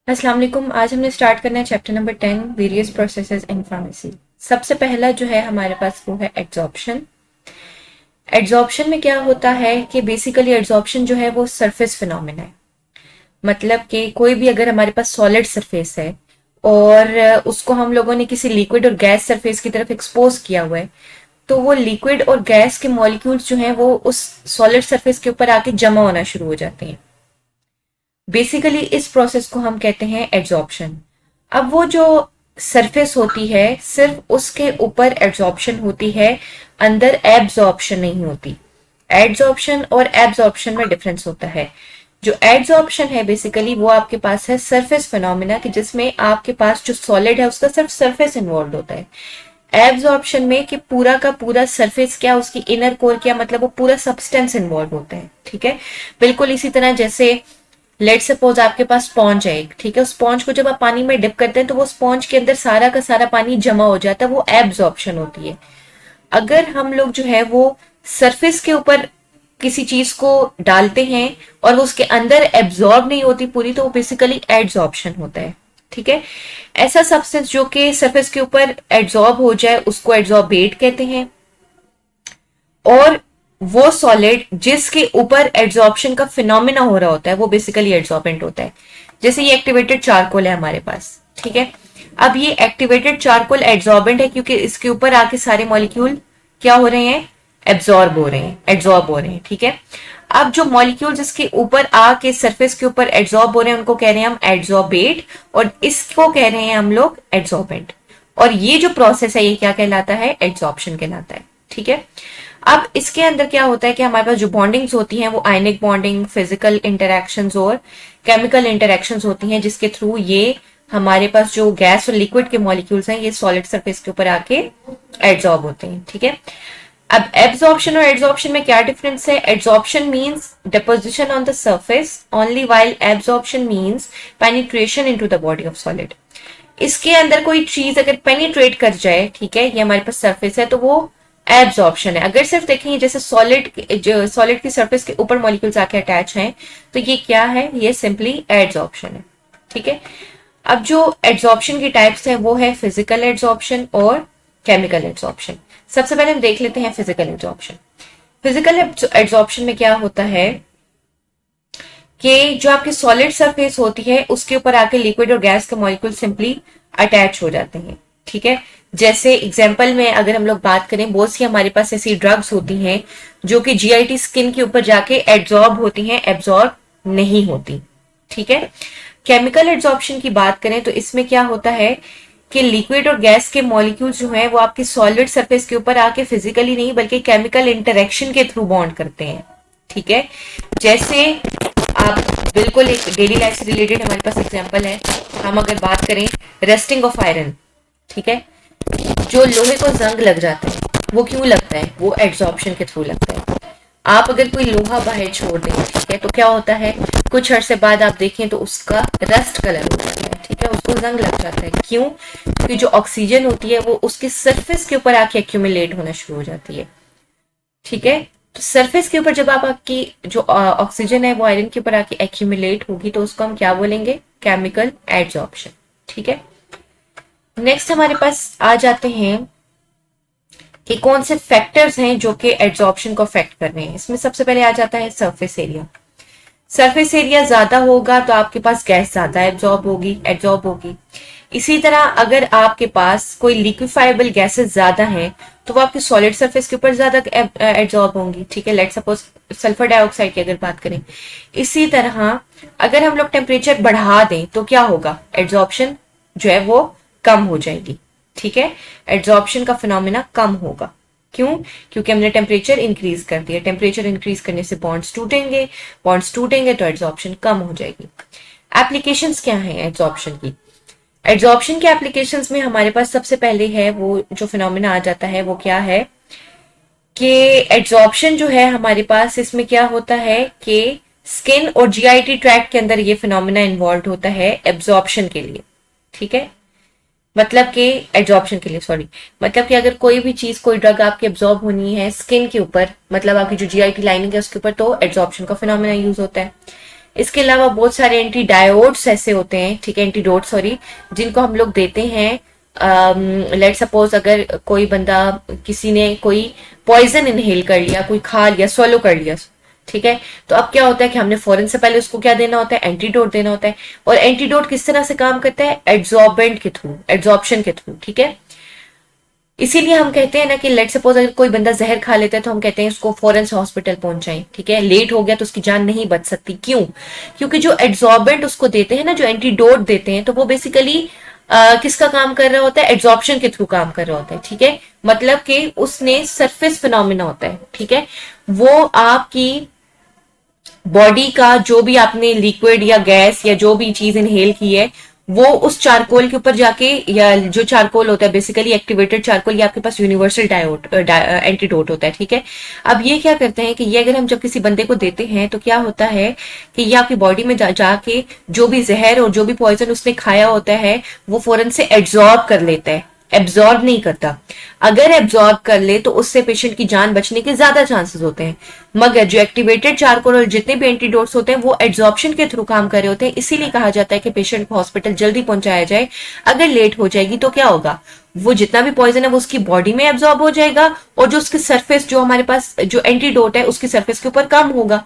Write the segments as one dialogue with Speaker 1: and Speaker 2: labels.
Speaker 1: अस्सलाम वालेकुम। आज हमने स्टार्ट करना है chapter number 10 various processes in pharmacy. सबसे पहला जो है हमारे पास वो है एड्सॉर्प्शन। एड्सॉर्प्शन में क्या होता है कि बेसिकली एड्सॉर्प्शन जो है वो सरफेस फिनोमेना है। मतलब कि कोई भी अगर हमारे पास सॉलिड सरफेस है और उसको हम लोगों ने किसी लिक्विड और गैस सरफेस की तरफ एक्सपोज किया हुआ है, तो वो लिक्विड और गैस के मॉलिक्यूल्स जो हैं वो उस सॉलिड सरफेस के ऊपर आके जमा होना शुरू हो जाते हैं। बेसिकली इस प्रोसेस को हम कहते हैं एड्सॉर्प्शन। अब वो जो सरफेस होती है सिर्फ उसके ऊपर एड्सॉर्प्शन होती है, अंदर एब्जॉर्प्शन नहीं होती। एड्सॉर्प्शन और एब्जॉर्प्शन में डिफरेंस होता है। जो एड्सॉर्प्शन है बेसिकली वो आपके पास है सरफेस फिनोमिना कि जिसमें आपके पास जो सॉलिड है उसका सिर्फ सरफेस इन्वॉल्व होता है। एब्जॉर्प्शन में कि पूरा का पूरा सरफेस क्या, उसकी इनर कोर क्या, मतलब वो पूरा सब्सटेंस इन्वॉल्व होता है। ठीक है, बिल्कुल इसी तरह जैसे लेट सपोज आपके पास स्पॉन्ज है एक, ठीक है, स्पॉन्ज को जब आप पानी में डिप करते हैं तो वो स्पॉन्ज के अंदर सारा का सारा पानी जमा हो जाता है, वो एब्जॉर्प्शन होती है। अगर हम लोग जो है वो सरफेस के ऊपर किसी चीज को डालते हैं और वो उसके अंदर एब्जॉर्ब नहीं होती पूरी, तो वो बेसिकली एड्सॉर्प्शन होता है। ठीक है, ऐसा सब्सटेंस जो कि सरफेस के ऊपर एड्सॉर्ब हो जाए उसको एड्सॉर्बेट कहते हैं। और वो सॉलिड जिसके ऊपर एड्सॉर्प्शन का फिनोमिना हो रहा होता है वो बेसिकली एड्सॉर्बेंट होता है। जैसे ये एक्टिवेटेड चारकोल है हमारे पास, ठीक है। अब ये एक्टिवेटेड चारकोल एड्सॉर्बेंट है क्योंकि इसके ऊपर आके सारे मॉलिक्यूल क्या हो रहे हैं, एब्जॉर्ब हो रहे हैं, एड्सॉर्ब हो रहे हैं। ठीक है, अब जो मॉलिक्यूल जिसके ऊपर आके सरफेस के ऊपर एड्सॉर्ब हो रहे हैं उनको कह रहे हैं हम एड्सॉर्बेट, और इसको कह रहे हैं हम लोग एड्सॉर्बेंट। और ये जो प्रोसेस है ये क्या कहलाता है, एड्सॉर्प्शन कहलाता है। ठीक है, अब इसके अंदर क्या होता है कि हमारे पास जो बॉन्डिंग्स होती हैं वो आयनिक बॉन्डिंग, फिजिकल इंटरेक्शंस और केमिकल इंटरेक्शंस होती हैं, जिसके थ्रू ये हमारे पास जो गैस और लिक्विड के मॉलिक्यूल्स हैं ये सॉलिड सरफेस के ऊपर आके एड्सॉर्ब होते हैं। ठीक है, अब एब्जॉर्प्शन और एड्सॉर्प्शन में क्या डिफरेंस है। Adsorption means deposition on the surface only, while absorption means penetration into the body of solid. इसके अंदर कोई चीज अगर पेनिट्रेट कर जाए, ठीक है, ये हमारे पास सरफेस है तो वो एब्जॉर्प्शन है। अगर सिर्फ देखेंगे जैसे सॉलिड की सरफेस के ऊपर मॉलिक्यूल्स आके अटैच हैं तो ये क्या है, ये सिंपली एड्सॉर्प्शन है। ठीक है, अब जो एड्सॉर्प्शन की टाइप्स हैं वो है फिजिकल एड्सॉर्प्शन और केमिकल एड्सॉर्प्शन। सबसे पहले हम देख लेते हैं फिजिकल एड्सॉर्प्शन। फिजिकल एड्सॉर्प्शन में क्या होता है कि जो आपकी सॉलिड सरफेस होती है उसके ऊपर आके लिक्विड और गैस के मॉलिक्यूल सिंपली अटैच हो जाते हैं। ठीक है, जैसे एग्जाम्पल में अगर हम लोग बात करें, बहुत सी हमारे पास ऐसी ड्रग्स होती हैं जो कि जीआईटी स्किन के ऊपर जाके एब्जॉर्ब होती हैं, एब्जॉर्ब नहीं होती। ठीक है, केमिकल एड्सॉर्प्शन की बात करें तो इसमें क्या होता है कि लिक्विड और गैस के मॉलिक्यूल्स जो हैं वो आपकी सॉलिड सरफेस के ऊपर आके फिजिकली नहीं बल्कि केमिकल इंटरेक्शन के थ्रू बॉन्ड करते हैं। ठीक है, जैसे आप बिल्कुल एक डेली लाइफ से रिलेटेड हमारे पास एग्जांपल है, हम अगर बात करें रस्टिंग ऑफ आयरन, ठीक है, जो लोहे को जंग लग जाता है वो क्यों लगता है, वो एड्सॉर्प्शन के थ्रू लगता है। आप अगर कोई लोहा बाहर छोड़ दें, ठीक है, तो क्या होता है, कुछ अरसे बाद आप देखें तो उसका रस्ट कलर हो जाता है। ठीक है, उसको जंग लग जाता है, क्यों, क्योंकि जो ऑक्सीजन होती है वो उसकी सरफेस के ऊपर आके एक्यूमुलेट होना शुरू हो जाती है। ठीक है, तो सरफेस के ऊपर जब आप आपकी जो ऑक्सीजन है वो आयरन के ऊपर आके एक्यूमुलेट होगी तो उसको हम क्या बोलेंगे, केमिकल एड्सॉर्प्शन। ठीक है, नेक्स्ट हमारे पास आ जाते हैं कि कौन से फैक्टर्स हैं जो कि एड्सॉर्प्शन को अफेक्ट कर रहे हैं। इसमें सबसे पहले आ जाता है सरफेस एरिया। सरफेस एरिया ज्यादा होगा तो आपके पास गैस ज्यादा एब्जॉर्ब होगी। इसी तरह अगर आपके पास कोई लिक्विफाइबल गैसेस ज्यादा हैं तो वो आपकी सॉलिड सरफेस के ऊपर ज्यादा एब्जॉर्ब होंगी। ठीक है, लेट सपोज सल्फर डाइऑक्साइड की अगर बात करें। इसी तरह अगर हम लोग टेम्परेचर बढ़ा दें तो क्या होगा, एड्सॉर्प्शन जो है वो कम हो जाएगी। ठीक है, एड्सॉर्प्शन का फिनोमिना कम होगा, क्यों, क्योंकि हमने टेम्परेचर इंक्रीज कर दिया। टेम्परेचर इंक्रीज करने से बॉन्ड्स टूटेंगे तो एड्सॉर्प्शन कम हो जाएगी। एप्लीकेशंस क्या हैं एड्सॉर्प्शन की। एड्सॉर्प्शन के एप्लीकेशंस में हमारे पास सबसे पहले है वो जो फिनोमिना आ जाता है वो क्या है कि एड्सॉर्प्शन जो है हमारे पास इसमें क्या होता है कि स्किन और जीआईटी ट्रैक्ट के अंदर ये फिनोमिना इन्वॉल्व होता है एब्जॉर्प्शन के लिए। ठीक है, मतलब कि एड्सॉर्प्शन के लिए, सॉरी, मतलब कि अगर कोई भी चीज, कोई ड्रग आपकी एब्जॉर्ब होनी है स्किन के ऊपर, मतलब आपकी जो जीआईटी लाइनिंग है उसके ऊपर, तो एड्सॉर्प्शन का फिनोमिना यूज होता है। इसके अलावा बहुत सारे एंटीडायोड्स ऐसे होते हैं, ठीक है, एंटीडोट सॉरी, जिनको हम लोग देते हैं। लेट सपोज अगर कोई बंदा, किसी ने कोई पॉइजन इनहेल कर लिया, कोई खा लिया, swallow कर लिया, ठीक है, तो अब क्या होता है कि हमने फौरन से पहले उसको क्या देना होता है, एंटीडोट देना होता है। और एंटीडोट किस तरह से काम करता है, एड्सॉर्बेंट के थ्रू, एड्सॉर्प्शन के थ्रू, ठीक है। इसीलिए हम कहते हैं ना कि लेट सपोज अगर कोई बंदा जहर खा लेता है तो हम कहते हैं उसको फौरन से हॉस्पिटल पहुंचाएं, ठीक है। लेट हो गया तो उसकी जान नहीं बच सकती, क्यों? क्योंकि जो एड्सॉर्बेंट उसको देते हैं ना, जो एंटीडोट देते हैं, तो वो बेसिकली किसका काम कर रहा होता है, एड्सॉर्प्शन के थ्रू काम कर रहा होता है, ठीक है। मतलब कि उसने सरफेस फिनोमिना होता है, ठीक है, वो आपकी बॉडी का जो भी आपने लिक्विड या गैस या जो भी चीज इनहेल की है, वो उस चारकोल के ऊपर जाके, या जो चारकोल होता है बेसिकली एक्टिवेटेड चारकोल, ये आपके पास यूनिवर्सल एंटीडोट होता है, ठीक है। अब ये क्या करते हैं कि ये अगर हम जब किसी बंदे को देते हैं तो क्या होता है कि ये आपकी बॉडी में जाके जो भी जहर और जो भी पॉइजन उसने खाया होता है वो फौरन से एब्जॉर्ब कर लेता है, एब्जॉर्ब नहीं करता। अगर एब्जॉर्ब कर ले तो उससे पेशेंट की जान बचने के ज्यादा चांसेस होते हैं। मगर जो एक्टिवेटेड चारकोल और जितने भी एंटीडोट्स होते हैं वो एब्जॉर्प्शन के थ्रू काम कर रहे होते हैं, इसीलिए कहा जाता है कि पेशेंट को हॉस्पिटल जल्दी पहुंचाया जाए। अगर लेट हो जाएगी तो क्या होगा, वो जितना भी पॉइजन है वो उसकी बॉडी में एब्जॉर्ब हो जाएगा, और जो उसकी सरफेस, जो हमारे पास जो एंटीडोट है उसकी सरफेस के ऊपर कम होगा।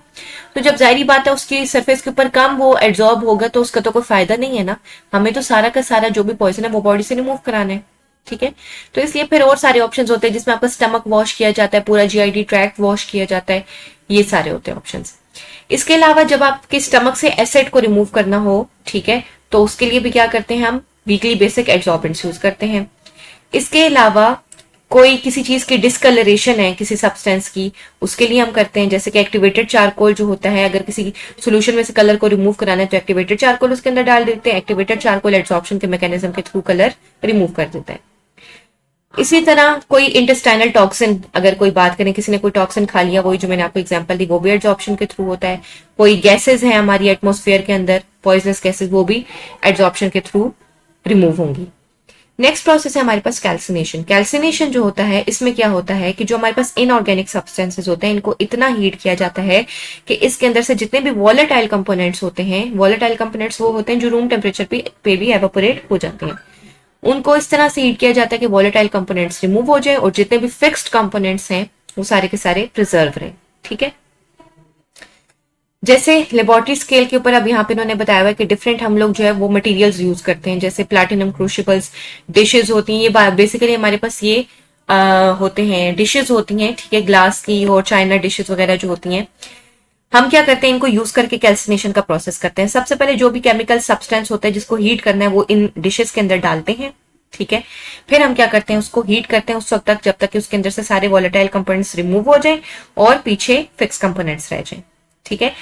Speaker 1: तो जब जाहिर बात है उसकी सरफेस के ऊपर कम वो एब्जॉर्ब होगा तो उसका तो कोई फायदा नहीं है ना। हमें तो सारा का सारा जो भी पॉइजन है वो बॉडी से रिमूव कराना है, ठीक है। तो इसलिए फिर और सारे ऑप्शंस होते हैं जिसमें आपका स्टमक वॉश किया जाता है, पूरा जीआईडी ट्रैक्ट वॉश किया जाता है, ये सारे होते हैं ऑप्शंस। इसके अलावा जब आपके स्टमक से एसिड को रिमूव करना हो, ठीक है, तो उसके लिए भी क्या करते हैं, हम वीकली बेसिक एब्जॉर्बेंट्स यूज करते हैं। इसके अलावा कोई किसी चीज की डिस्कलरेशन है किसी सब्सटेंस की, उसके लिए हम करते हैं, जैसे कि एक्टिवेटेड चारकोल जो होता है, अगर किसी सोल्यूशन में से कलर को रिमूव कराना है तो एक्टिवेटेड चारकोल उसके अंदर डाल देते हैं। एक्टिवेटेड चारकोल एब्जॉर्प्शन के मैकेनिज्म के थ्रू कलर रिमूव कर देता है। इसी तरह कोई इंटेस्टाइनल टॉक्सिन, अगर कोई बात करें, किसी ने कोई टॉक्सिन खा लिया, वही जो मैंने आपको एग्जांपल दी, वो भी एब्जॉर्प्शन के थ्रू होता है। कोई गैसेस है हमारी एटमॉस्फेयर के अंदर, पॉइजनस गैसेस, वो भी एब्जॉर्प्शन के थ्रू रिमूव होंगी। नेक्स्ट प्रोसेस है हमारे पास कैल्सिनेशन। कैल्सिनेशन जो होता है, इसमें क्या होता है कि जो हमारे पास इनऑर्गेनिक सब्सटेंसेस होते हैं इनको इतना हीट किया जाता है कि इसके अंदर से जितने भी वॉलेटाइल कंपोनेंट्स होते हैं, वॉलेटाइल कंपोनेंट्स वो होते हैं जो रूम टेम्परेचर पे भी एवापोरेट हो जाते हैं, उनको इस तरह से हीट किया जाता है कि वॉलेटाइल कंपोनेंट्स रिमूव हो जाए और जितने भी फिक्स्ड कंपोनेंट्स हैं वो सारे के सारे प्रिजर्व रहे, ठीक है। जैसे लेबोरेटरी स्केल के ऊपर अब यहाँ पे इन्होंने बताया हुआ है कि डिफरेंट हम लोग जो है वो मटेरियल्स यूज करते हैं, जैसे प्लैटिनम क्रूशिबल्स, डिशेज होती हैं, ये बेसिकली हमारे पास ये होते हैं, डिशेज होती हैं, ठीक है, ग्लास की और चाइना डिशेज वगैरह जो होती हैं। हम क्या करते हैं, इनको यूज करके कैल्सिनेशन का प्रोसेस करते हैं। सबसे पहले जो भी केमिकल सब्सटेंस होता है जिसको हीट करना है वो इन डिशेस के अंदर डालते हैं, ठीक है। फिर हम क्या करते हैं, उसको हीट करते हैं उस वक्त तक जब तक कि उसके अंदर से सारे वॉलेटाइल कंपोनेंट्स रिमूव हो जाए और पीछे फिक्स कंपोनेंट्स रह जाए, ठीक है।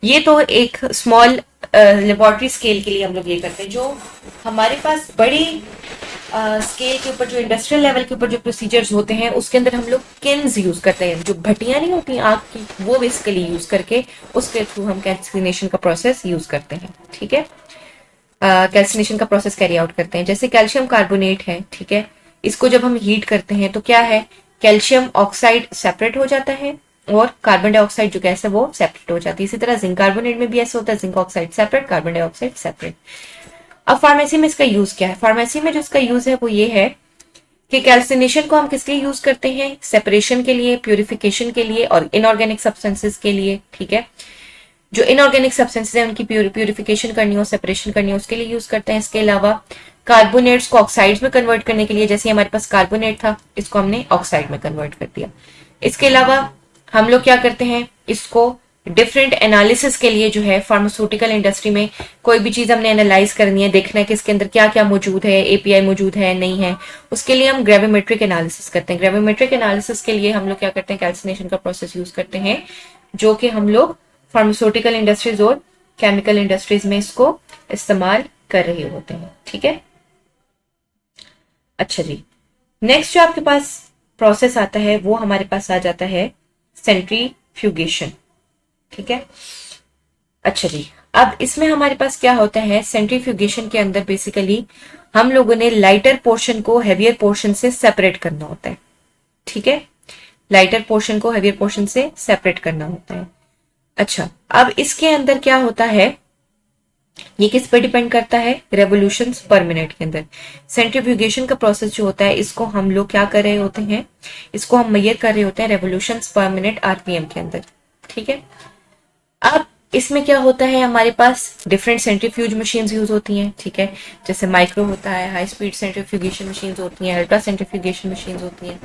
Speaker 1: ये तो एक स्मॉल लेबोरेटरी स्केल के लिए हम लोग ये करते हैं। जो हमारे पास बड़ी स्केल के ऊपर, जो इंडस्ट्रियल लेवल के ऊपर जो प्रोसीजर्स होते हैं उसके अंदर हम लोग किल्स यूज करते हैं, जो भट्टियां नहीं होती आग की, वो बेसिकली यूज करके उसके थ्रू हम कैल्सिनेशन का प्रोसेस यूज करते हैं, ठीक है। कैल्सिनेशन का प्रोसेस कैरी आउट करते हैं। जैसे कैल्शियम कार्बोनेट है, ठीक है, इसको जब हम हीट करते हैं तो क्या है, कैल्शियम ऑक्साइड सेपरेट हो जाता है और कार्बन डाइऑक्साइड जो गैस है वो सेपरेट हो जाती है। इसी तरह जिंक कार्बोनेट में भी ऐसा होता है, zinc oxide separate, carbon dioxide separate. अब फार्मेसी में इसका यूज क्या है, फार्मेसी में जो इसका यूज है वो ये है कि कैल्सिनेशन को हम किस लिए यूज करते हैं, सेपरेशन के लिए, प्यूरिफिकेशन के लिए और इनऑर्गेनिक सब्सटेंसेस के लिए, ठीक है। जो इनऑर्गेनिक सब्सटेंसेस है उनकी प्यूरिफिकेशन करनी हो, सेपरेशन करनी हो, उसके लिए यूज करते हैं। इसके अलावा कार्बोनेट्स को ऑक्साइड्स में कन्वर्ट करने के लिए, जैसे हमारे पास कार्बोनेट था इसको हमने ऑक्साइड में कन्वर्ट कर दिया। इसके अलावा हम लोग क्या करते हैं, इसको डिफरेंट एनालिसिस के लिए जो है फार्मास्यूटिकल इंडस्ट्री में कोई भी चीज हमने एनालाइज करनी है, देखना है कि इसके अंदर क्या क्या मौजूद है, एपीआई मौजूद है नहीं है, उसके लिए हम ग्रेविमेट्रिक एनालिसिस करते हैं। ग्रेविमेट्रिक एनालिसिस के लिए हम लोग क्या करते हैं, कैल्सिनेशन का प्रोसेस यूज करते हैं, जो कि हम लोग फार्मास्यूटिकल इंडस्ट्रीज और केमिकल इंडस्ट्रीज में इसको इस्तेमाल कर रहे होते हैं, ठीक है। अच्छा जी, नेक्स्ट जो आपके पास प्रोसेस आता है वो हमारे पास आ जाता है सेंट्रीफ्यूगेशन, ठीक है। अच्छा जी, अब इसमें हमारे पास क्या होता है, सेंट्रीफ्यूगेशन के अंदर बेसिकली हम लोगों ने लाइटर पोर्शन को हेवियर पोर्शन से सेपरेट करना होता है, ठीक है। लाइटर पोर्शन को हेवियर पोर्शन से सेपरेट करना होता है। अच्छा, अब इसके अंदर क्या होता है, ये किस पे डिपेंड करता है, रेवोल्यूशंस पर मिनट के अंदर। सेंट्रीफ्यूगेशन का प्रोसेस जो होता है, इसको हम लोग क्या कर रहे होते हैं, इसको हम मेजर कर रहे होते हैं रेवोल्यूशंस पर मिनट आरपीएम के अंदर। ठीक है, अब इसमें क्या होता है, हमारे पास डिफरेंट सेंट्रीफ्यूज मशीन्स यूज होती हैं। ठीक है, जैसे माइक्रो होता है, हाई स्पीड सेंट्रीफ्यूगेशन मशीन्स होती हैं, अल्ट्रा सेंट्रीफ्यूगेशन मशीन्स होती हैं।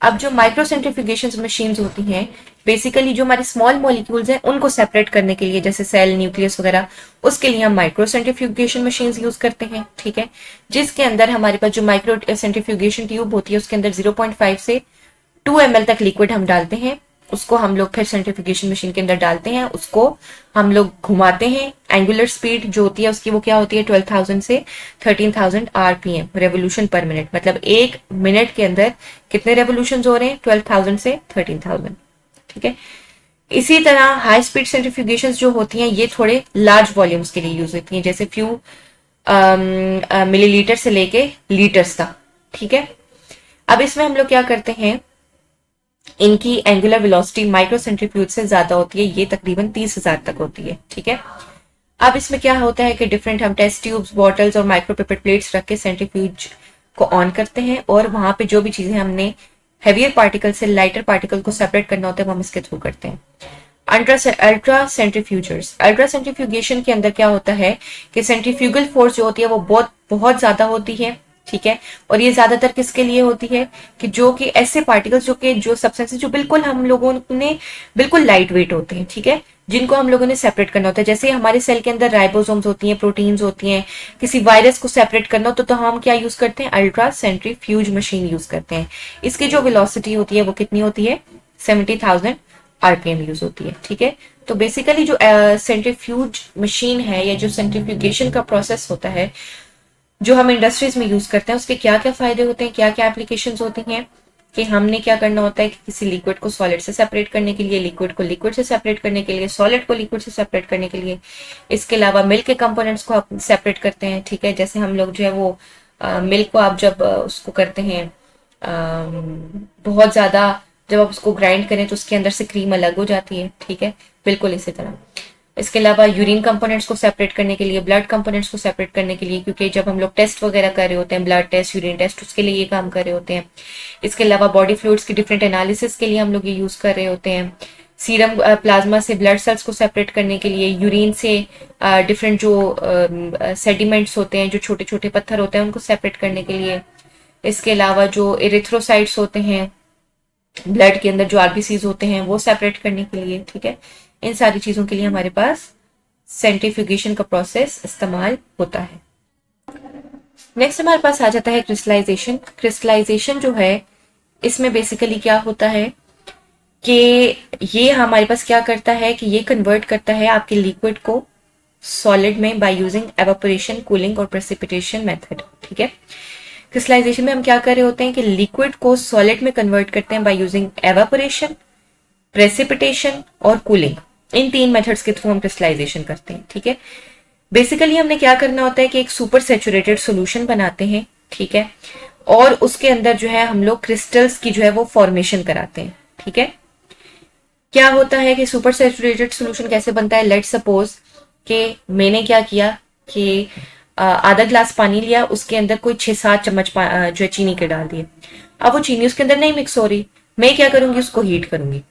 Speaker 1: अब जो माइक्रो सेंट्रीफ्यूगेशन मशीन्स होती हैं, बेसिकली जो हमारे स्मॉल मॉलिक्यूल्स हैं उनको सेपरेट करने के लिए, जैसे सेल, न्यूक्लियस वगैरह, उसके लिए हम माइक्रो सेंट्रीफ्यूगेशन मशीन्स यूज करते हैं। ठीक है, जिसके अंदर हमारे पास जो माइक्रो सेंट्रीफ्यूगेशन ट्यूब होती है, उसके अंदर 0.5 से 2 ml तक लिक्विड हम डालते हैं। उसको हम लोग फिर सेंट्रीफ्यूगेशन मशीन के अंदर डालते हैं, उसको हम लोग घुमाते हैं। एंगुलर स्पीड जो होती है उसकी वो क्या होती है, 12,000 से 13,000 आरपीएम, रेवोल्यूशन पर मिनट। मतलब एक मिनट के अंदर कितने रेवोल्यूशन हो रहे हैं, 12,000 से 13,000। ठीक है, इसी तरह हाई स्पीड सेंट्रीफ्यूगेशन जो होती हैं, ये थोड़े लार्ज वॉल्यूम्स के लिए यूज होती हैं, जैसे फ्यू मिलीलीटर से लेके लीटर्स तक। ठीक है, अब इसमें हम लोग क्या करते हैं, इनकी एंगुलर वेलोसिटी माइक्रो सेंट्रीफ्यूज से ज्यादा होती है, ये तकरीबन 30,000 तक होती है। ठीक है, अब इसमें क्या होता है कि डिफरेंट हम टेस्ट ट्यूब्स, बॉटल्स और माइक्रो पिपेट प्लेट्स रख के सेंट्रीफ्यूज को ऑन करते हैं, और वहां पे जो भी चीजें हमने हेवियर पार्टिकल से लाइटर पार्टिकल को सेपरेट करना होता है, वो हम इसके थ्रू करते हैं। अल्ट्रा सेंट्रीफ्यूजर्स, अल्ट्रा सेंट्रीफ्यूगेशन के अंदर क्या होता है कि सेंट्रीफ्यूगल फोर्स जो होती है वो बहुत बहुत ज्यादा होती है। ठीक है, और ये ज्यादातर किसके लिए होती है कि जो कि ऐसे पार्टिकल्स जो सब्सटेंसेस जो बिल्कुल हम लोगों ने बिल्कुल लाइट वेट होते हैं। ठीक है, जिनको हम लोगों ने सेपरेट करना होता है, जैसे हमारे सेल के अंदर राइबोसोम्स होती हैं, प्रोटीन्स होती हैं, किसी वायरस को सेपरेट करना हो तो हम क्या यूज करते हैं, अल्ट्रा सेंट्रीफ्यूज मशीन यूज करते हैं। इसकी जो वेलोसिटी होती है वो कितनी होती है, 70,000 आरपीएम यूज होती है। ठीक है, तो बेसिकली जो सेंट्रीफ्यूज मशीन है या जो सेंट्रीफ्यूगेशन का प्रोसेस होता है जो हम इंडस्ट्रीज में यूज करते हैं, उसके क्या क्या फायदे होते हैं, क्या क्या एप्लीकेशंस होती हैं, कि हमने क्या करना होता है कि किसी लिक्विड को सॉलिड से सेपरेट करने के लिए, लिक्विड को लिक्विड से सेपरेट करने के लिए, सॉलिड को लिक्विड से सेपरेट करने के लिए, इसके अलावा मिल्क के कंपोनेंट्स को आप सेपरेट करते हैं। ठीक है, जैसे हम लोग जो है वो मिल्क को आप जब उसको करते हैं बहुत ज्यादा, जब आप उसको ग्राइंड करें तो उसके अंदर से क्रीम अलग हो जाती है। ठीक है, बिल्कुल इसी तरह। इसके अलावा यूरिन कंपोनेंट्स को सेपरेट करने के लिए, ब्लड कंपोनेंट्स को सेपरेट करने के लिए, क्योंकि जब हम लोग टेस्ट वगैरह कर रहे होते हैं, ब्लड टेस्ट, यूरिन टेस्ट, उसके लिए ये काम कर रहे होते हैं। इसके अलावा बॉडी फ्लूइड्स की डिफरेंट एनालिसिस के लिए हम लोग ये यूज कर रहे होते हैं। सीरम प्लाज्मा से ब्लड सेल्स को सेपरेट करने के लिए, यूरिन से डिफरेंट जो सेडिमेंट्स होते हैं, जो छोटे छोटे पत्थर होते हैं, उनको सेपरेट करने के लिए। इसके अलावा जो इरिथ्रोसाइट्स होते हैं ब्लड के अंदर, जो आरबीसीज होते हैं, वो सेपरेट करने के लिए। ठीक है, इन सारी चीजों के लिए हमारे पास सेंट्रीफ्यूगेशन का प्रोसेस इस्तेमाल होता है। नेक्स्ट हमारे पास आ जाता है क्रिस्टलाइजेशन। क्रिस्टलाइजेशन जो है, इसमें बेसिकली क्या होता है कि ये हमारे पास क्या करता है कि ये कन्वर्ट करता है आपके लिक्विड को सॉलिड में बाय यूजिंग एवापोरेशन, कूलिंग और प्रेसिपिटेशन मेथड। ठीक है, क्रिस्टलाइजेशन में हम क्या कर रहे होते हैं कि लिक्विड को सॉलिड में कन्वर्ट करते हैं बाय यूजिंग एवापोरेशन, प्रेसिपिटेशन और कूलिंग। इन 3 मेथड्स के थ्रू हम क्रिस्टलाइजेशन करते हैं। ठीक है, बेसिकली हमने क्या करना होता है कि एक सुपर सैचुरेटेड सॉल्यूशन बनाते हैं। ठीक है, और उसके अंदर जो है हम लोग क्रिस्टल्स की जो है वो फॉर्मेशन कराते हैं। ठीक है, क्या होता है कि सुपर सैचुरेटेड सॉल्यूशन कैसे बनता है, लेट्स सपोज कि मैंने क्या किया कि आधा ग्लास पानी लिया, उसके अंदर कोई 6-7 चम्मच जो है चीनी के डाल दिए। अब वो चीनी उसके अंदर नहीं मिक्स हो रही, मैं क्या करूंगी, उसको हीट करूंगी।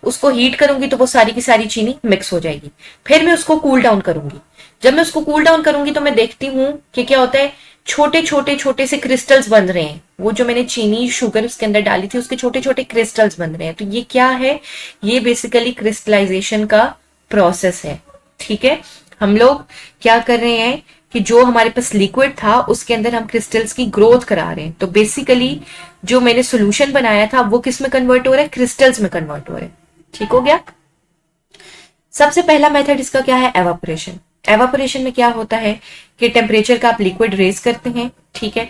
Speaker 1: उसको हीट करूंगी तो वो सारी की सारी चीनी मिक्स हो जाएगी। फिर मैं उसको कूल डाउन करूंगी। जब मैं उसको कूल डाउन करूंगी तो मैं देखती हूँ कि क्या होता है, छोटे छोटे छोटे से क्रिस्टल्स बन रहे हैं। वो जो मैंने चीनी शुगर उसके अंदर डाली थी, उसके छोटे छोटे क्रिस्टल्स बन रहे हैं। तो ये क्या है, ये बेसिकली क्रिस्टलाइजेशन का प्रोसेस है। ठीक है, हम लोग क्या कर रहे हैं कि जो हमारे पास लिक्विड था उसके अंदर हम क्रिस्टल्स की ग्रोथ करा रहे हैं। तो बेसिकली जो मैंने सोल्यूशन बनाया था वो किस में कन्वर्ट हो रहा है, क्रिस्टल्स में कन्वर्ट हो रहे हैं। ठीक हो गया। सबसे पहला मेथड इसका क्या है, एवापोरेशन। एवापोरेशन में क्या होता है कि टेम्परेचर का आप लिक्विड रेज करते हैं। ठीक है,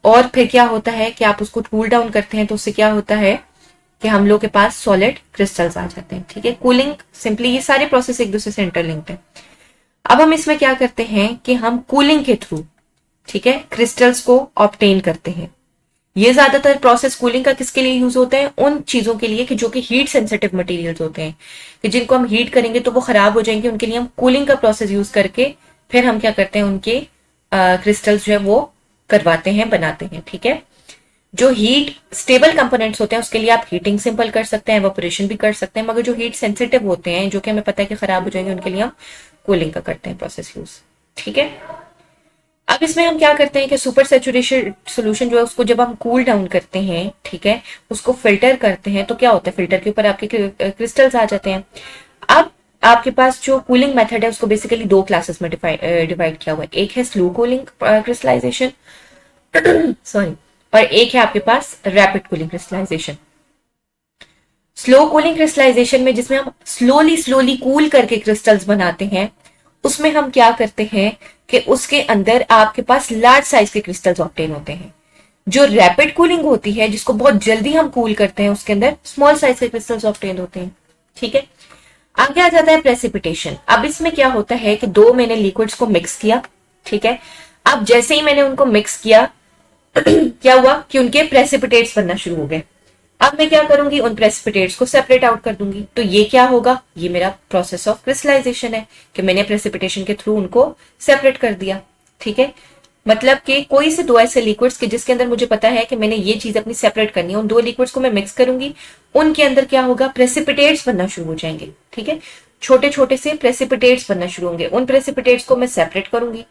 Speaker 1: और फिर क्या होता है कि आप उसको कूल डाउन करते हैं, तो उससे क्या होता है कि हम लोग के पास सॉलिड क्रिस्टल्स आ जाते हैं। ठीक है, कूलिंग, सिंपली ये सारे प्रोसेस एक दूसरे से इंटरलिंक्ड है। अब हम इसमें क्या करते हैं कि हम कूलिंग के थ्रू, ठीक है, क्रिस्टल्स को ऑब्टेन करते हैं। ये ज्यादातर प्रोसेस कूलिंग का किसके लिए यूज होता है? उन चीजों के लिए कि जो कि हीट सेंसिटिव मटेरियल्स होते हैं, कि जिनको हम हीट करेंगे तो वो खराब हो जाएंगे, उनके लिए हम कूलिंग का प्रोसेस यूज करके फिर हम क्या करते हैं, उनके क्रिस्टल्स जो है वो करवाते हैं, बनाते हैं। ठीक है, जो हीट स्टेबल कंपोनेंट्स होते हैं उसके लिए आप हीटिंग सिंपल कर सकते हैं, एवापोरेशन भी कर सकते हैं, मगर जो हीट सेंसिटिव होते हैं, जो कि हमें पता है कि खराब हो जाएंगे, उनके लिए हम कूलिंग का करते हैं प्रोसेस यूज। ठीक है, अब इसमें हम क्या करते हैं कि सुपर सेचुरेशन सोल्यूशन जो है उसको जब हम कूल डाउन करते हैं, ठीक है, उसको फिल्टर करते हैं, तो क्या होता है, फिल्टर के ऊपर आपके क्रिस्टल्स आ जाते हैं। अब आपके पास जो कूलिंग मेथड है उसको बेसिकली दो क्लासेस में डिवाइड किया हुआ है। एक है स्लो कूलिंग क्रिस्टलाइजेशन सॉरी, और एक है आपके पास rapid cooling crystallisation. Slow cooling crystallisation में जिसमें हम स्लोली स्लोली कूल करके क्रिस्टल्स बनाते हैं, उसमें हम क्या करते हैं कि उसके अंदर आपके पास लार्ज साइज के क्रिस्टल्स ऑब्टेन होते हैं। जो रैपिड कूलिंग होती है, जिसको बहुत जल्दी हम कूल करते हैं, उसके अंदर स्मॉल साइज के क्रिस्टल्स ऑब्टेन होते हैं। ठीक है, आगे आ जाता है प्रेसिपिटेशन। अब इसमें क्या होता है कि दो मैंने लिक्विड्स को मिक्स किया। ठीक है, अब जैसे ही मैंने उनको मिक्स किया क्या हुआ कि उनके प्रेसिपिटेट्स बनना शुरू हो गए। अब मैं क्या करूंगी, उन प्रेसिपिटेट्स को सेपरेट आउट कर दूंगी। तो ये क्या होगा, ये मेरा प्रोसेस ऑफ क्रिस्टलाइजेशन है कि मैंने प्रेसिपिटेशन के थ्रू उनको सेपरेट कर दिया। ठीक है, मतलब कि कोई से दो ऐसे लिक्विड्स के जिसके अंदर मुझे पता है कि मैंने ये चीज अपनी सेपरेट करनी है, उन दो लिक्विड्स को मैं मिक्स करूंगी, उनके अंदर क्या होगा, प्रेसिपिटेट्स बनना शुरू हो जाएंगे। ठीक है, छोटे छोटे से प्रेसिपिटेट्स बनना शुरू होंगे, उन प्रेसिपिटेट्स को मैं सेपरेट करूंगी,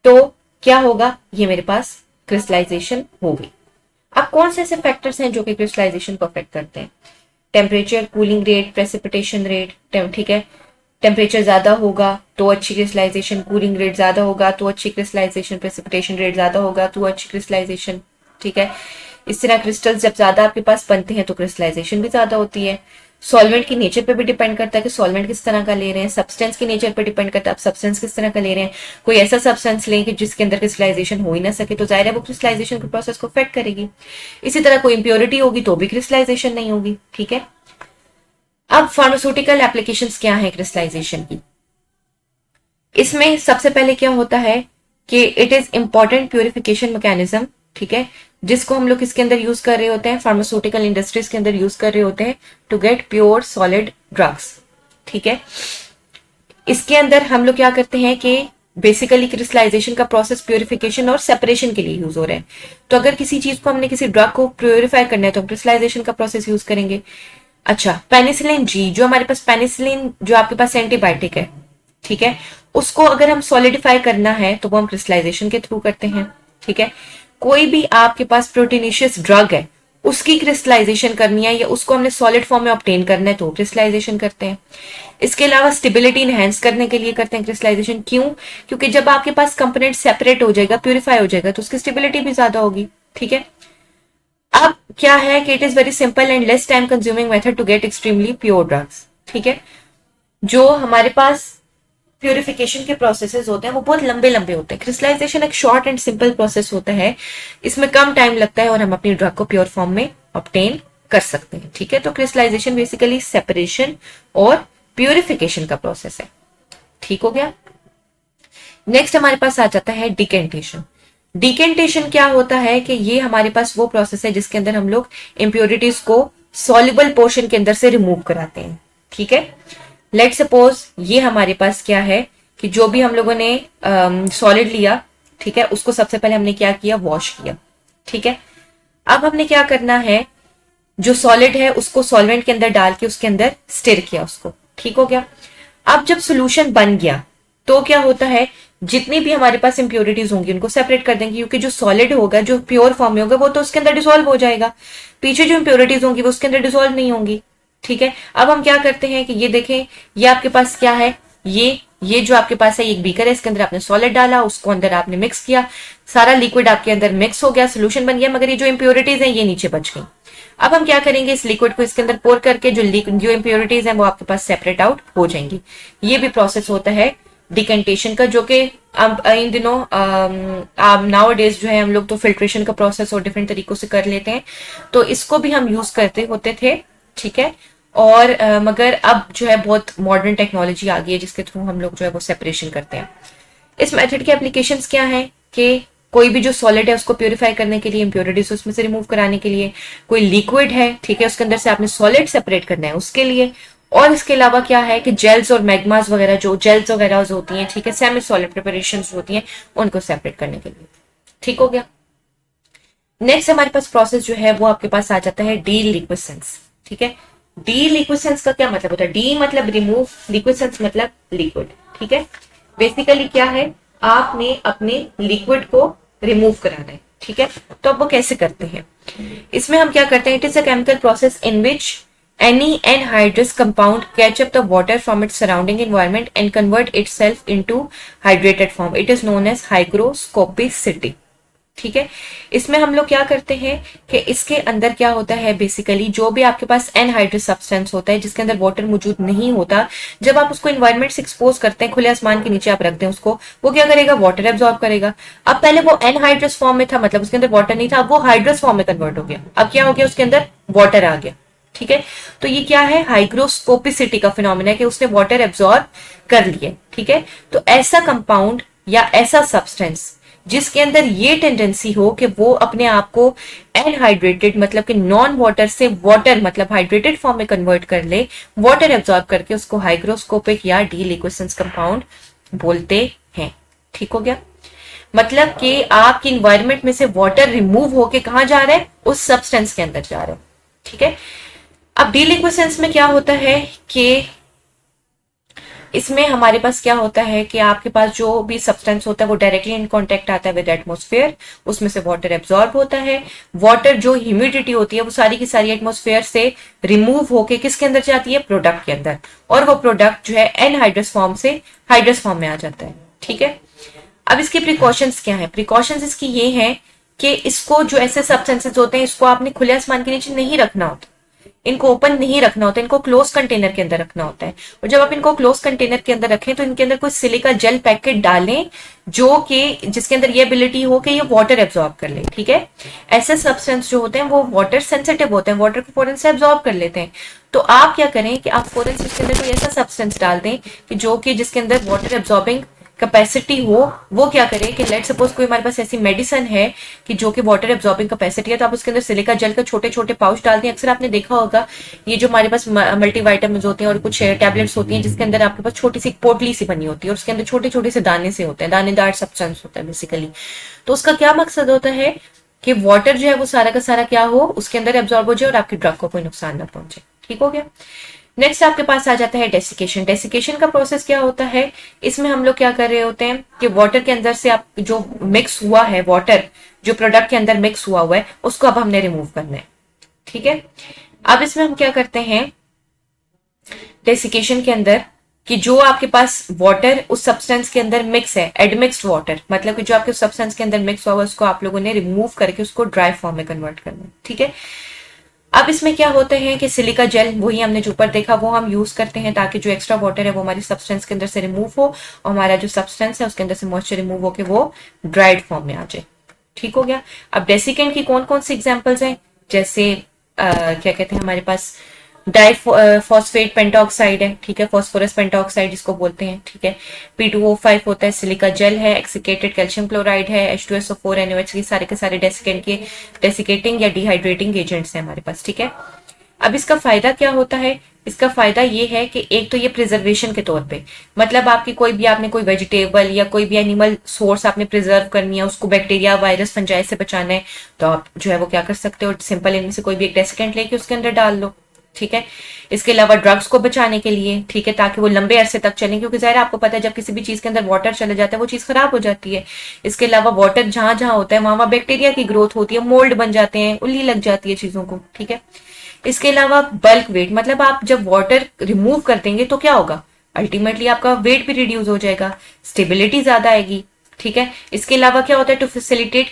Speaker 1: तो क्या होगा, ये मेरे पास क्रिस्टलाइजेशन होगी। अब कौन से ऐसे फैक्टर्स हैं जो कि क्रिस्टलाइजेशन को अफेक्ट करते हैं? Temperature, cooling rate, precipitation rate. ठीक है, टेम्परेचर ज्यादा होगा तो अच्छी क्रिस्टलाइजेशन, कूलिंग रेट ज्यादा होगा तो अच्छी क्रिस्टलाइजेशन, प्रेसिपिटेशन रेट ज्यादा होगा तो अच्छी क्रिस्टलाइजेशन। ठीक है, इस तरह क्रिस्टल्स जब ज्यादा आपके पास बनते हैं तो क्रिस्टलाइजेशन भी ज्यादा होती है। सॉल्वेंट की नेचर पे भी डिपेंड करता है कि सॉल्वेंट किस तरह का ले रहे हैं, सब्सटेंस की नेचर पे डिपेंड करता है आप सब्सटेंस किस तरह का ले रहे हैं। कोई ऐसा सब्सटेंस लें कि जिसके अंदर क्रिस्टलाइजेशन हो ही ना सके, तो जाहिर है वो क्रिस्टलाइजेशन के प्रोसेस को अफेक्ट करेगी। इसी तरह कोई इंप्योरिटी होगी तो भी क्रिस्टलाइजेशन नहीं होगी। ठीक है, अब फार्मास्यूटिकल एप्लीकेशंस क्या है क्रिस्टलाइजेशन की? इसमें सबसे पहले क्या होता है कि it is important purification mechanism. ठीक है, जिसको हम लोग किसके अंदर यूज कर रहे होते हैं, फार्मास्यूटिकल इंडस्ट्रीज के अंदर यूज कर रहे होते हैं to get pure solid drugs. ठीक है, इसके अंदर हम लोग क्या करते हैं कि बेसिकली क्रिस्टलाइजेशन का प्रोसेस प्यूरिफिकेशन और सेपरेशन के लिए यूज हो रहा है। तो अगर किसी चीज को हमने, किसी ड्रग को प्योरीफाई करना है तो हम क्रिस्टलाइजेशन का प्रोसेस यूज करेंगे। अच्छा, पेनिसिलिन जी, जो हमारे पास पेनिसिलिन जो आपके पास एंटीबायोटिक है, ठीक है, उसको अगर हम सॉलिडिफाई करना है तो वो हम क्रिस्टलाइजेशन के थ्रू करते हैं। ठीक है, कोई भी आपके पास प्रोटीनिशियस ड्रग है, उसकी क्रिस्टलाइजेशन करनी है या उसको हमने सॉलिड फॉर्म में ऑब्टेन करना है तो क्रिस्टलाइजेशन करते हैं। इसके अलावा स्टेबिलिटी इनहेंस करने के लिए करते हैं क्रिस्टलाइजेशन। क्यों? क्योंकि जब आपके पास कंपोनेंट सेपरेट हो जाएगा, प्यूरिफाई हो जाएगा, तो उसकी स्टेबिलिटी भी ज्यादा होगी। ठीक है, अब क्या है कि it is very simple and less time consuming method to get extremely pure drugs. ठीक है, जो हमारे पास प्यूरिफिकेशन के प्रोसेसेस होते हैं वो बहुत लंबे लंबे होते हैं। क्रिस्टलाइजेशन एक शॉर्ट एंड सिंपल प्रोसेस होता है, इसमें कम टाइम लगता है और हम अपनी ड्रग को प्योर फॉर्म में ऑब्टेन कर सकते हैं। ठीक है, तो क्रिस्टलाइजेशन बेसिकली सेपरेशन और प्यूरिफिकेशन का प्रोसेस है। ठीक हो गया। नेक्स्ट हमारे पास आ जाता है डिकेंटेशन। डिकेंटेशन क्या होता है कि ये हमारे पास वो प्रोसेस है जिसके अंदर हम लोग इंप्योरिटीज को सॉल्युबल पोर्शन के अंदर से रिमूव कराते हैं। ठीक है, लेट सपोज ये हमारे पास क्या है कि जो भी हम लोगों ने सॉलिड लिया, ठीक है, उसको सबसे पहले हमने क्या किया, वॉश किया। ठीक है, अब हमने क्या करना है, जो सॉलिड है उसको सॉल्वेंट के अंदर डाल के उसके अंदर स्टिर किया उसको। ठीक हो गया। अब जब सोल्यूशन बन गया तो क्या होता है, जितनी भी हमारे पास इंप्योरिटीज होंगी उनको सेपरेट कर देंगे, क्योंकि जो सॉलिड होगा, जो प्योर फॉर्म में होगा, वो तो उसके अंदर डिसॉल्व हो जाएगा। पीछे जो इंप्योरिटीज होंगी वो उसके अंदर डिसॉल्व नहीं होंगी। ठीक है, अब हम क्या करते हैं कि ये देखें, ये आपके पास क्या है, ये जो आपके पास है, एक बीकर है, इसके अंदर आपने सॉलिड डाला, उसको अंदर आपने मिक्स किया, सारा लिक्विड आपके अंदर मिक्स हो गया, सोल्यूशन बन गया, मगर ये जो इंप्योरिटीज हैं ये नीचे बच गई। अब हम क्या करेंगे, इस लिक्विड को इसके अंदर पोर करके जो इंप्योरिटीज हैं वो आपके पास सेपरेट आउट हो जाएंगी। ये भी प्रोसेस होता है डिकेंटेशन का, जो कि अब इन दिनों नाउ डेज जो है हम लोग तो फिल्ट्रेशन का प्रोसेस और डिफरेंट तरीकों से कर लेते हैं, तो इसको भी हम यूज करते होते थे। ठीक है, और मगर अब जो है बहुत मॉडर्न टेक्नोलॉजी आ गई है जिसके थ्रू हम लोग जो है वो सेपरेशन करते हैं। इस मेथड के एप्लीकेशंस क्या है कि कोई भी जो सॉलिड है उसको प्यूरिफाई करने के लिए, इम्प्योरिटीज उसमें से रिमूव कराने के लिए, कोई लिक्विड है, ठीक है, उसके अंदर से आपने सॉलिड सेपरेट करना है उसके लिए, और इसके अलावा क्या है कि जेल्स और मैग्मास वगैरह, जो जेल्स वगैरह होती हैं, ठीक है, सेमी सॉलिड प्रिपरेशन होती हैं, उनको सेपरेट करने के लिए। ठीक हो गया। नेक्स्ट हमारे पास प्रोसेस जो है वो आपके पास आ जाता है डीलिक्विसेंस। ठीक है, डीलिक्विसेंस का क्या मतलब होता है? डी मतलब रिमूव, लिक्विसेंस मतलब लिक्विड। ठीक है, बेसिकली क्या है, आपने अपने लिक्विड को रिमूव कराना है। ठीक है, तो अब वो कैसे करते हैं? इसमें हम क्या करते हैं, it is a chemical process in which any anhydrous compound catch up the water from its surrounding environment and convert itself into hydrated form. It is known as hygroscopicity. ठीक है, इसमें हम लोग क्या करते हैं कि इसके अंदर क्या होता है, बेसिकली जो भी आपके पास एनहाइड्रस सब्सटेंस होता है जिसके अंदर वाटर मौजूद नहीं होता, जब आप उसको इन्वायरमेंट से एक्सपोज करते हैं, खुले आसमान के नीचे आप रख दें उसको, वो क्या करेगा, वाटर एब्जॉर्ब करेगा। अब पहले वो एनहाइड्रस फॉर्म में था, मतलब उसके अंदर वाटर नहीं था, अब वो हाइड्रस फॉर्म में कन्वर्ट हो गया। अब क्या हो गया, उसके अंदर वाटर आ गया। ठीक है, तो ये क्या है, हाइग्रोस्कोपिसिटी का फिनोमेना है कि उसने वाटर एब्जॉर्ब कर लिए। ठीक है, तो ऐसा कंपाउंड या ऐसा सब्सटेंस जिसके अंदर ये टेंडेंसी हो कि वो अपने आप को एनहाइड्रेटेड मतलब कि नॉन वाटर से वाटर मतलब हाइड्रेटेड फॉर्म में कन्वर्ट कर ले, वाटर एब्जॉर्ब करके, उसको हाइग्रोस्कोपिक या डीलिक्विसेंस कंपाउंड बोलते हैं। ठीक हो गया, मतलब कि आपकी इन्वायरमेंट में से वाटर रिमूव होके कहां जा रहा है, उस सब्सटेंस के अंदर जा रहा है। ठीक है, अब डीलिक्विसेंस में क्या होता है कि इसमें हमारे पास क्या होता है कि आपके पास जो भी सब्सटेंस होता है वो डायरेक्टली इन कांटेक्ट आता है विद एटमॉस्फेयर, उसमें से वाटर एब्जॉर्ब होता है। वाटर जो ह्यूमिडिटी होती है वो सारी की सारी एटमॉस्फेयर से रिमूव होके किसके अंदर जाती है, प्रोडक्ट के अंदर, और वो प्रोडक्ट जो है एनहाइड्रस फॉर्म से हाइड्रस फॉर्म में आ जाता है। ठीक है, अब इसके प्रिकॉशंस क्या है? प्रिकॉशंस इसकी ये है कि इसको, जो ऐसे सब्सटेंसेस होते हैं, इसको आपने खुले आसमान के नीचे नहीं रखना होता, इनको ओपन नहीं रखना होता, इनको क्लोज कंटेनर के अंदर रखना होता है। और जब आप इनको क्लोज कंटेनर के अंदर रखें तो इनके अंदर कोई सिलिका जेल पैकेट डालें जो कि जिसके अंदर ये एबिलिटी हो कि ये वाटर एब्जॉर्ब कर ले। ठीक है, ऐसे सब्सटेंस जो होते हैं वो वाटर सेंसिटिव होते हैं, वाटर को फौरन से एब्जॉर्ब कर लेते हैं। तो आप क्या करें कि आप फौरन से उसके अंदर कोई ऐसा सब्सटेंस डाल दें कि जो कि जिसके अंदर वाटर एब्जॉर्बिंग कैपेसिटी हो। वो क्या करे कि लेट सपोज कोई हमारे पास ऐसी मेडिसिन है कि जो कि वाटर एब्जॉर्बिंग कैपेसिटी है, तो आप उसके अंदर सिलिका जेल का छोटे छोटे पाउच डाल दें। अक्सर आपने देखा होगा ये जो हमारे पास मल्टीविटामिन होते हैं और कुछ टैबलेट्स होती हैं जिसके अंदर आपके पास छोटी सी पोटली सी बनी होती है और उसके अंदर छोटे छोटे से दाने से होते हैं, दानेदार सब्सटेंस होता है बेसिकली। तो उसका क्या मकसद होता है कि वाटर जो है वो सारा का सारा क्या हो, उसके अंदर एब्जॉर्ब हो जाए और आपके ड्रग को कोई नुकसान ना पहुंचे। ठीक हो गया। नेक्स्ट आपके पास आ जाता है डेसिकेशन। डेसिकेशन का प्रोसेस क्या होता है, इसमें हम लोग क्या कर रहे होते हैं कि वाटर के अंदर से आप जो मिक्स हुआ है, वाटर जो प्रोडक्ट के अंदर मिक्स हुआ है उसको अब हमने रिमूव करना है। ठीक है, अब इसमें हम क्या करते हैं डेसिकेशन के अंदर कि जो आपके पास वाटर उस सब्सटेंस के अंदर मिक्स है, एडमिक्स्ड वाटर मतलब कि जो आपके सब्सटेंस के अंदर मिक्स हुआ है उसको आप लोगों ने रिमूव करके उसको ड्राई फॉर्म में कन्वर्ट करना है। ठीक है, अब इसमें क्या होता है कि सिलिका जेल, वही हमने जो ऊपर देखा, वो हम यूज करते हैं ताकि जो एक्स्ट्रा वाटर है वो हमारी सब्सटेंस के अंदर से रिमूव हो और हमारा जो सब्सटेंस है उसके अंदर से मॉइस्चर रिमूव होकर वो ड्राइड फॉर्म में आ जाए। ठीक हो गया। अब डेसिकेंट की कौन कौन सी एग्जांपल्स हैं, जैसे क्या कहते हैं हमारे पास डाइफॉस्फेट पेंटॉक्साइड है, ठीक है, फॉस्फोरस पेंटॉक्साइड जिसको बोलते हैं। ठीक है, P2O5 होता है, सिलिका जेल है, एक्सिकेटेड कैल्शियम क्लोराइड है, H2SO4 NOH, ये सारे के सारे डेसिकेंट के डेसिकेटिंग या डिहाइड्रेटिंग एजेंट्स हैं हमारे पास। ठीक है, अब इसका फायदा क्या होता है, इसका फायदा ये है कि एक तो ये प्रिजर्वेशन के तौर पे, मतलब आपकी कोई भी आपने कोई वेजिटेबल या कोई भी एनिमल सोर्स आपने प्रिजर्व करनी है, उसको बैक्टीरिया वायरस फंजाई से बचाना है, तो आप जो है वो क्या कर सकते हो, सिंपल इनमें से कोई भी एक डेसिकेंट लेके उसके अंदर डाल लो। ठीक है, इसके अलावा ड्रग्स को बचाने के लिए, ठीक है, ताकि वो लंबे अरसे तक चलें, क्योंकि जाहिर आपको पता है जब किसी भी चीज के अंदर वाटर चले जाता है वो चीज खराब हो जाती है। इसके अलावा वाटर जहां जहां होता है वहां वहां बैक्टीरिया की ग्रोथ होती है, मोल्ड बन जाते हैं, उल्ली लग जाती है चीजों को। ठीक है, इसके अलावा बल्क वेट, मतलब आप जब वाटर रिमूव कर देंगे तो क्या होगा, अल्टीमेटली आपका वेट भी रिड्यूस हो जाएगा, स्टेबिलिटी ज्यादा आएगी। ठीक है, इसके अलावा क्या होता है, टू फैसिलिटेट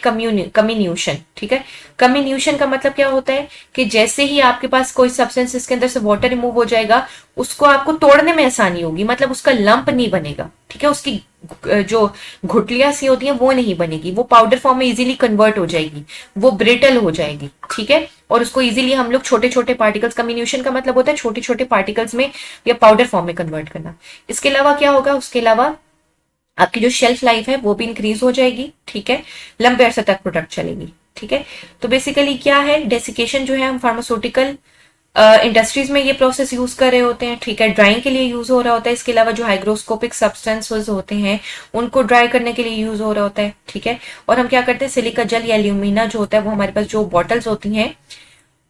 Speaker 1: कम्युनिशन। ठीक है, कम्युनिशन का मतलब क्या होता है कि जैसे ही आपके पास कोई सब्सटेंस इसके अंदर से वाटर रिमूव हो जाएगा उसको आपको तोड़ने में आसानी होगी, मतलब उसका लंप नहीं बनेगा। ठीक है, उसकी जो घुटलियां सी होती हैं वो नहीं बनेगी, वो पाउडर फॉर्म में इजीली कन्वर्ट हो जाएगी, वो ब्रिटल हो जाएगी। ठीक है, और उसको इजीली हम लोग छोटे छोटे पार्टिकल्स, कम्युनिशन का मतलब होता है छोटे छोटे पार्टिकल्स में या पाउडर फॉर्म में कन्वर्ट करना। इसके अलावा क्या होगा, उसके अलावा आपकी जो शेल्फ लाइफ है वो भी इंक्रीज हो जाएगी। ठीक ठीक है, लंबे अरसे तक प्रोडक्ट चलेगी। ठीक है, तो बेसिकली क्या है, डेसिकेशन जो है हम फार्मास्यूटिकल इंडस्ट्रीज में ये प्रोसेस यूज कर रहे होते हैं। ठीक है, ड्राइंग के लिए यूज हो रहा होता है। इसके अलावा जो हाइग्रोस्कोपिक सब्सटेंसेस होते हैं उनको ड्राई करने के लिए यूज हो रहा होता है। ठीक है, और हम क्या करते हैं, सिलिका जेल या एल्यूमिना जो होता है वो हमारे पास जो बॉटल्स होती हैं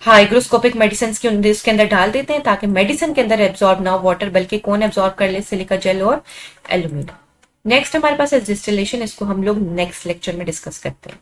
Speaker 1: हाइग्रोस्कोपिक मेडिसिन के उसके अंदर डाल देते हैं ताकि मेडिसिन के अंदर एब्जॉर्ब ना हो वाटर, बल्कि कौन एब्जॉर्ब कर ले, सिलिका जेल और एल्यूमिना। नेक्स्ट हमारे पास है डिस्टिलेशन, इसको हम लोग नेक्स्ट लेक्चर में डिस्कस करते हैं।